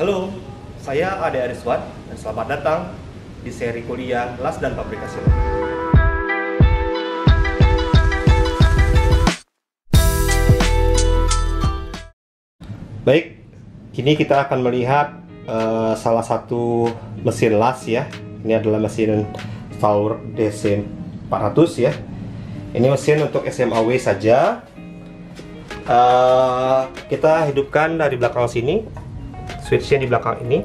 Halo, saya Ade Ariswan dan selamat datang di seri kuliah Las dan Pabrikasi. Baik, kini kita akan melihat salah satu mesin las ya. Ini adalah mesin Fauer DC 400 ya. Ini mesin untuk SMAW saja. Kita hidupkan dari belakang sini, switchnya di belakang ini.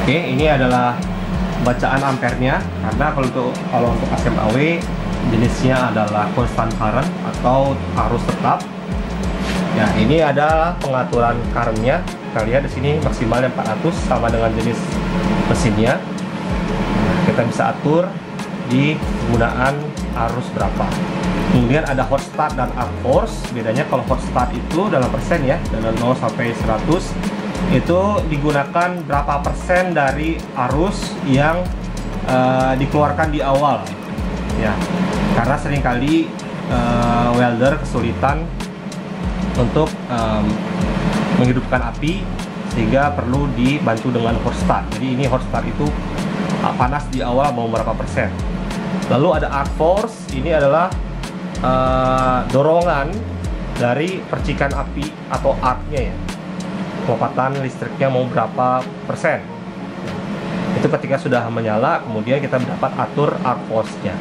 Oke, ini adalah bacaan ampernya, karena kalau untuk SMAW jenisnya adalah constant current atau arus tetap. Ya, ini ada pengaturan currentnya. Kita lihat di sini maksimalnya 400 sama dengan jenis mesinnya. Kita bisa atur di penggunaan arus berapa. Kemudian ada hot start dan arc force. Bedanya kalau hot start itu dalam persen ya, dari 0 sampai 100 itu digunakan berapa persen dari arus yang dikeluarkan di awal ya, karena seringkali welder kesulitan untuk menghidupkan api sehingga perlu dibantu dengan hot start. Jadi ini hot start itu panas di awal mau berapa persen. Lalu ada arc force, ini adalah dorongan dari percikan api atau arcnya ya, kecepatan listriknya mau berapa persen. Itu ketika sudah menyala, kemudian kita dapat atur arc force-nya.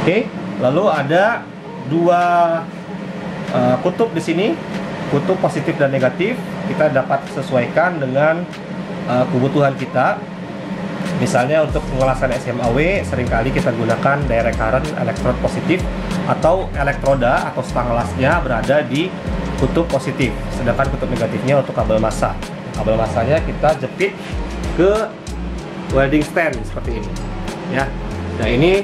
Oke, lalu ada dua kutub di sini, kutub positif dan negatif. Kita dapat sesuaikan dengan kebutuhan kita. Misalnya untuk pengelasan SMAW seringkali kita gunakan direct current elektrod positif, atau elektroda atau stang lasnya berada di kutub positif, sedangkan kutub negatifnya untuk kabel massa. Kabel massanya kita jepit ke welding stand seperti ini ya. Nah, ini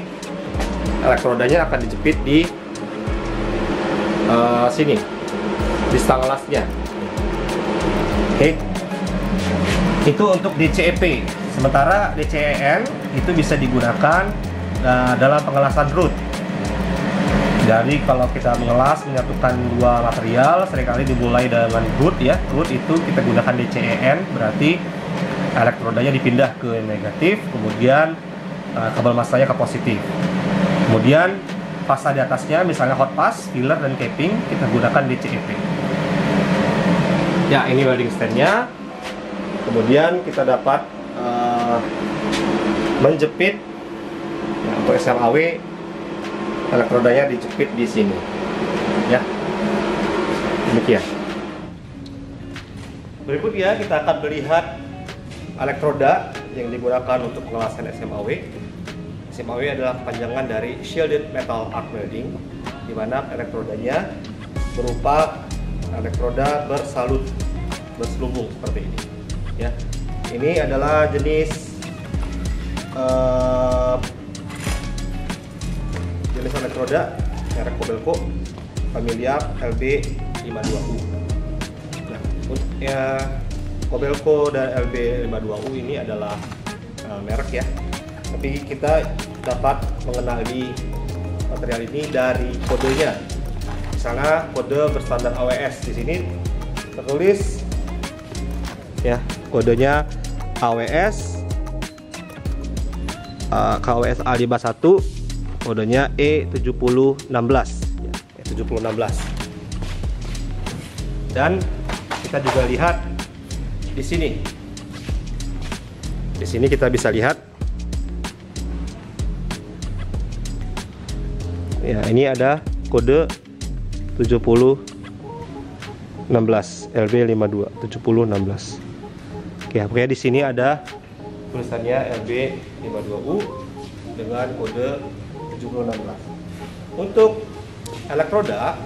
elektrodanya akan dijepit di sini, di stang lasnya. Oke, itu untuk DCEP. Sementara DCEN itu bisa digunakan dalam pengelasan root. Jadi kalau kita mengelas menyatukan dua material, seringkali dimulai dengan root ya. Root itu kita gunakan DCEN, berarti elektrodanya dipindah ke negatif, kemudian kabel massanya ke positif. Kemudian fasa di atasnya misalnya hot pass, filler dan capping kita gunakan DCEP. Ya, ini welding stand-nya. Kemudian kita dapat menjepit ya, untuk SMAW elektrodanya dijepit di sini ya. Demikian. Berikutnya kita akan melihat elektroda yang digunakan untuk pengelasan SMAW. SMAW adalah panjangan dari shielded metal arc welding, di mana elektrodanya berupa elektroda berselubung seperti ini ya. Ini adalah jenis elektroda merek Kobelco familiar LB52U. Nah, Kobelco dan LB52U ini adalah merek ya, tapi kita dapat mengenali material ini dari kodenya. Misalnya kode berstandar AWS, di sini tertulis ya, kodenya AWS KWS A51, kodenya E7016 ya, E7016. Dan kita juga lihat di sini. Di sini kita bisa lihat ya, ini ada kode 7016 LB52 7016. Oke, pokoknya di sini ada tulisannya LB52U dengan kode 7016. Untuk elektroda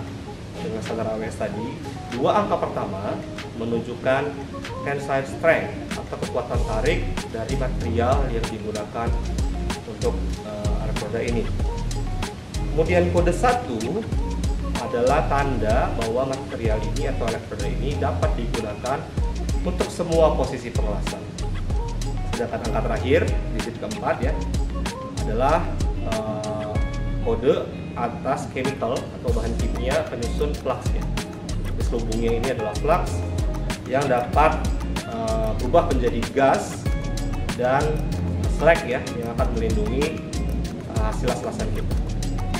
dengan standar AWS tadi, dua angka pertama menunjukkan tensile strength atau kekuatan tarik dari material yang digunakan untuk elektroda ini. Kemudian kode 1 adalah tanda bahwa material ini atau elektroda ini dapat digunakan untuk semua posisi pengelasan. Sedangkan angka terakhir, digit keempat ya, adalah kode atas chemical atau bahan kimia penyusun fluxnya. Selubungnya ini adalah flux yang dapat berubah menjadi gas dan slag ya, yang akan melindungi hasil las-lasan kita.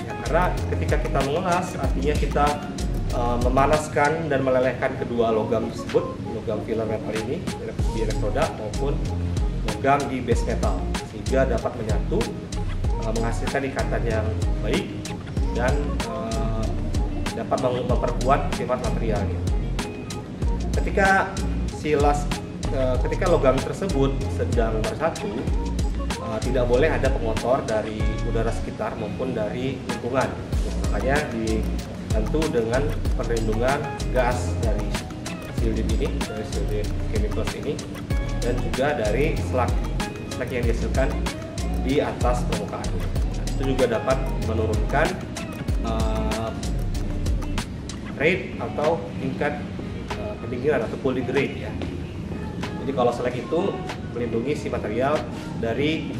Ya, karena ketika kita mengelas, artinya kita memanaskan dan melelehkan kedua logam tersebut, logam filler metal ini di elektroda maupun logam di base metal, sehingga dapat menyatu, menghasilkan ikatan yang baik dan dapat memperkuat sifat materialnya. Ketika logam tersebut sedang bersatu, tidak boleh ada pengotor dari udara sekitar maupun dari lingkungan. Makanya dibantu dengan perlindungan gas dari shielded ini, dari shielded chemicals ini, dan juga dari slag yang dihasilkan di atas permukaannya. Itu juga dapat menurunkan rate atau tingkat pendinginan atau cooling rate ya. Jadi kalau slag itu melindungi si material dari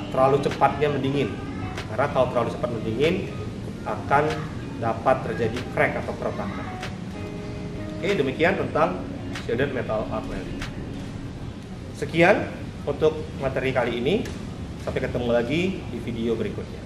terlalu cepatnya mendingin, karena kalau terlalu cepat mendingin akan dapat terjadi crack atau keretakan. Oke, demikian tentang shielded metal arc welding. Sekian untuk materi kali ini. Sampai ketemu lagi di video berikutnya.